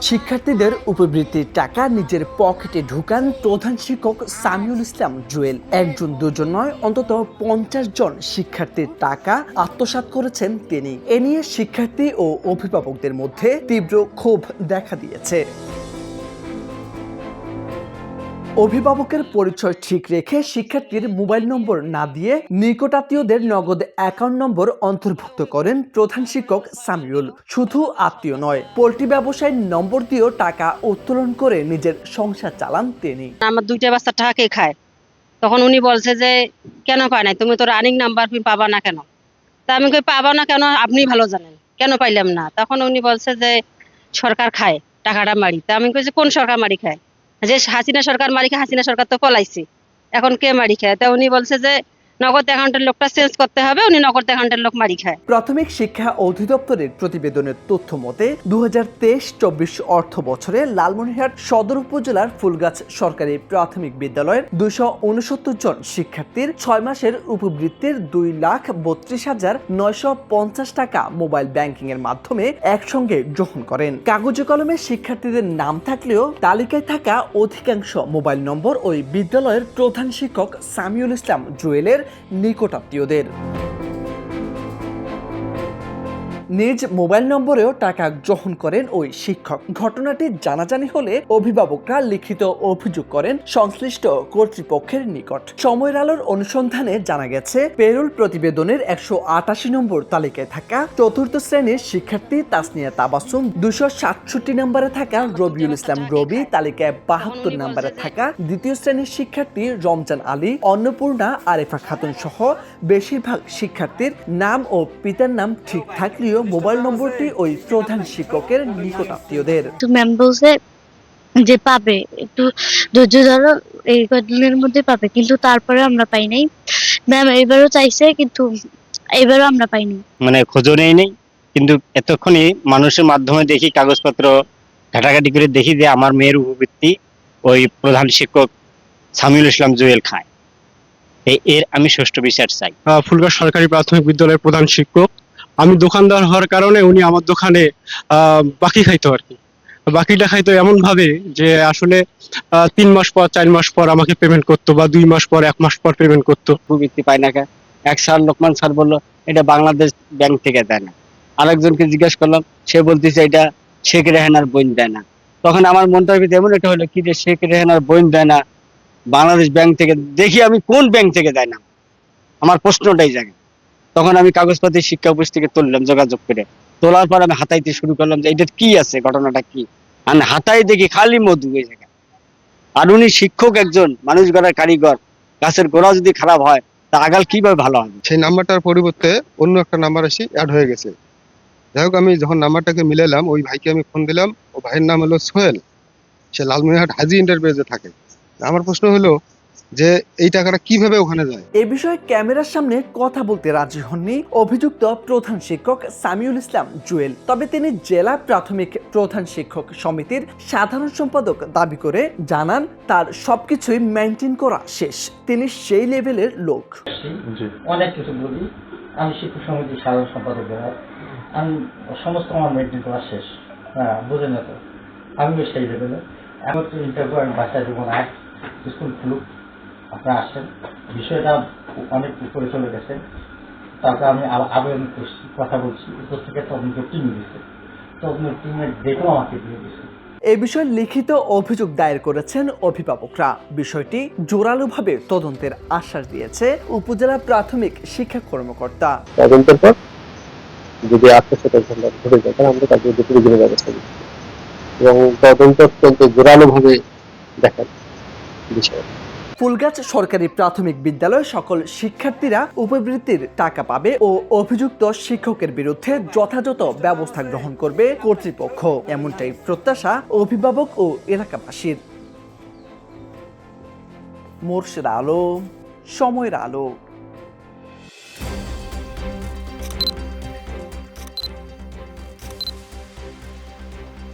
শিক্ষার্থীদের উপবৃত্তির টাকা নিজের পকেটে ঢুকান প্রধান শিক্ষক সামিউল ইসলাম জুয়েল। একজন দুজন নয়, অন্তত 50 জন শিক্ষার্থীর টাকা আত্মসাৎ করেছেন তিনি। এ নিয়ে শিক্ষার্থী ও অভিভাবকদের মধ্যে তীব্র ক্ষোভ দেখা দিয়েছে। অভিভাবকের পরিচয় ঠিক রেখে শিক্ষার্থীর মোবাইল নম্বর না দিয়ে নিকটাত্মীয়দের নগদ অ্যাকাউন্ট নম্বর অন্তর্ভুক্ত করেন প্রধান শিক্ষক সামিউল। শুধু আত্মীয় নয়, পোল্ট্রি ব্যবসায়ীর নম্বর দিয়েও টাকা উত্তোলন করে নিজের সংসার চালান তিনি। আমার দুইটা বাচ্চা টাকা কে খায়? তখন উনি বলছে যে কেন পায় নাই, তুমি তো রানিং নাম্বার পাবা না কেন? তা আমি কই পাবা না কেন আপনি ভালো জানেন, কেন পাইলাম না? তখন উনি বলছে যে সরকার খায় টাকাটা মারি। তা আমি কই যে কোন সরকার মারি খায়? যে হাসিনা সরকার মারি খায়, হাসিনা সরকার তো পলাইছে, এখন কে মারি খায়? তা উনি বলছে যে নগদ অ্যাকাউন্টের লোকটা চেঞ্জ করতে হবে, উনি নগদ অ্যাকাউন্টের লোক মারি খায়। প্রাথমিক শিক্ষা অধিদপ্তরের প্রতিবেদনের তথ্য মতে 2023-24 অর্থ বছরে লালমনিরহাট সদর উপজেলার ফুলগাছ সরকারি প্রাথমিক বিদ্যালয়ের 269 জন শিক্ষার্থীর 6 মাসের উপবৃত্তির 2,32,950 টাকা মোবাইল ব্যাংকিং এর মাধ্যমে একসঙ্গে গ্রহণ করেন। কাগজে কলমে শিক্ষার্থীদের নাম থাকলেও তালিকায় থাকা অধিকাংশ মোবাইল নম্বর ওই বিদ্যালয়ের প্রধান শিক্ষক সামিউল ইসলাম জুয়েলের নিকটাত্মীয়দের। নিজ মোবাইল নম্বরেও টাকা গ্রহণ করেন ওই শিক্ষক। ঘটনাটি জানাজানি হলে অভিভাবকরা লিখিত অভিযোগ করেন সংশ্লিষ্ট কর্তৃপক্ষের নিকট। সময়ের আলোর অনুসন্ধানে জানা গেছে, পেরোল প্রতিবেদনের 188 নম্বর তালিকায় থাকা চতুর্থ শ্রেণীর শিক্ষার্থী তাসনিয়া তাবাসসুম, 267 নম্বরে থাকা রবিউল ইসলাম রবি, তালিকায় 72 নম্বরে থাকা দ্বিতীয় শ্রেণীর শিক্ষার্থী রমজান আলী, অন্নপূর্ণা আরেফা খাতুন সহ বেশিরভাগ শিক্ষার্থীর নাম ও পিতার নাম ঠিক থাকলেও মোবাইল নম্বরটি ওই প্রধান শিক্ষকের নিকটাত্মীয়দের। ম্যাম বলছে যে পাবে, একটু ধৈর্য ধরো, এই কদিনের মধ্যে পাবে, কিন্তু তারপরে আমরা পাই নাই। ম্যাম এবারও চাইছে, কিন্তু এবারও আমরা পাইনি, মানে খোঁজও নেই। কিন্তু এতক্ষণে মানুষের মাধ্যমে দেখি, কাগজপত্র ঘাটাঘাটি করে দেখি যে আমার মেয়ের উপবৃত্তি ওই প্রধান শিক্ষক সামিউল ইসলাম জুয়েল খায়। এর আমি সুষ্ঠু বিচার চাই। ফুলগাছ সরকারি প্রাথমিক বিদ্যালয়ের প্রধান শিক্ষক। আমি দোকানদার হওয়ার কারণে উনি আমার দোকানে বাকি খাইতো আর কি। বাকিটা খাইতো এমন ভাবে যে আসলে 3 মাস পর 4 মাস পর আমাকে পেমেন্ট করতো, বা 2 মাস পর 1 মাস পর পেমেন্ট করতো। উপবৃত্তি পায় না। এক স্যার লোকমান স্যার বললো এটা বাংলাদেশ ব্যাংক থেকে দেয় না। আরেকজনকে জিজ্ঞেস করলাম, সে বলতেছে এটা শেখ রেহানার বোন দেয় না। তখন আমার মনটার ভিতরে এমন একটা হলো, কি যে শেখ রেহানার বোন দেয় না, বাংলাদেশ ব্যাংক থেকে, দেখি আমি কোন ব্যাংক থেকে দেয় না, আমার প্রশ্নটাই জাগে। তখন আমি কাগজপত্র শিক্ষা অফিস থেকে তুললাম, যোগাযোগ করে তোলার পর আমি হাতাইতে শুরু করলাম যে এটা কি আছে, ঘটনাটা কি। আমি হাতাই দেখি খালি মধু এই জায়গায়। আর উনি শিক্ষক, একজন মানুষ গড়ার কারিগর। গাছের গোড়া যদি খারাপ হয় তা আগাল কিভাবে ভালো হবে? সেই নাম্বারটার পরিবর্তে অন্য একটা নাম্বার এসে অ্যাড হয়ে গেছে। যাই হোক, আমি যখন নাম্বারটাকে মিলালাম, ওই ভাইকে আমি ফোন দিলাম। ও ভাইয়ের নাম হলো সোহেল, সে লালমনিরহাট হাজি এন্টারপ্রাইজে থাকে। আমার প্রশ্ন হলো যে এই টাকাটা কিভাবে ওখানে যায়। এ বিষয়ে ক্যামেরার সামনে কথা বলতে রাজি হননি অভিযুক্ত প্রধান শিক্ষক সামিউল ইসলাম জুয়েল। তবে তিনি জেলা প্রাথমিক প্রধান শিক্ষক সমিতির সাধারণ সম্পাদক দাবি করে জানান, তার সবকিছুই মেনটেন করা শেষ। তিনি সেই লেভেলের লোক। অনেক কিছু বলি, আমি শিক্ষক সমিতির সাধারণ সম্পাদক, আমি সমস্ত আমার মেনটেন করা শেষ। হ্যাঁ, বুঝে না তো, আমিও সেই লেভেলে। এখন তো ইন্টারভিউ আমি বাচ্চা দেবো না, স্কুল খুলুক, আপনারা আসেন। বিষয়টা অনেক উপরে চলে গেছে। তারপরে আমি আবেদন করছি, কথা বলছি, উপর থেকে তদন্ত টিম দিচ্ছে, তদন্ত টিমের দেখেও আমাকে দিয়ে দিচ্ছে। এ বিষয়ে লিখিত অভিযোগ দায়ের করেছেন অভিভাবকরা। বিষয়টি জোরালোভাবে তদন্তের আশ্বাস দিয়েছে উপজেলা প্রাথমিক শিক্ষা কর্মকর্তা। তদন্তের পর যদি আত্মসচেতন ঘটে যায়, তাহলে আমরা তাদের প্রয়োজনীয় ব্যবস্থা নিচ্ছি এবং তদন্ত অত্যন্ত জোরালোভাবে দেখার বিষয়। ফুলগাছ সরকারি প্রাথমিক বিদ্যালয়ের সকল শিক্ষার্থীরা উপবৃত্তির টাকা পাবে ও অভিযুক্ত শিক্ষকের বিরুদ্ধে যথাযথ ব্যবস্থা গ্রহণ করবে কর্তৃপক্ষ, এমনটাই প্রত্যাশা অভিভাবক ও এলাকাবাসীর। মোর্শেদ আলো, সময়ের আলো।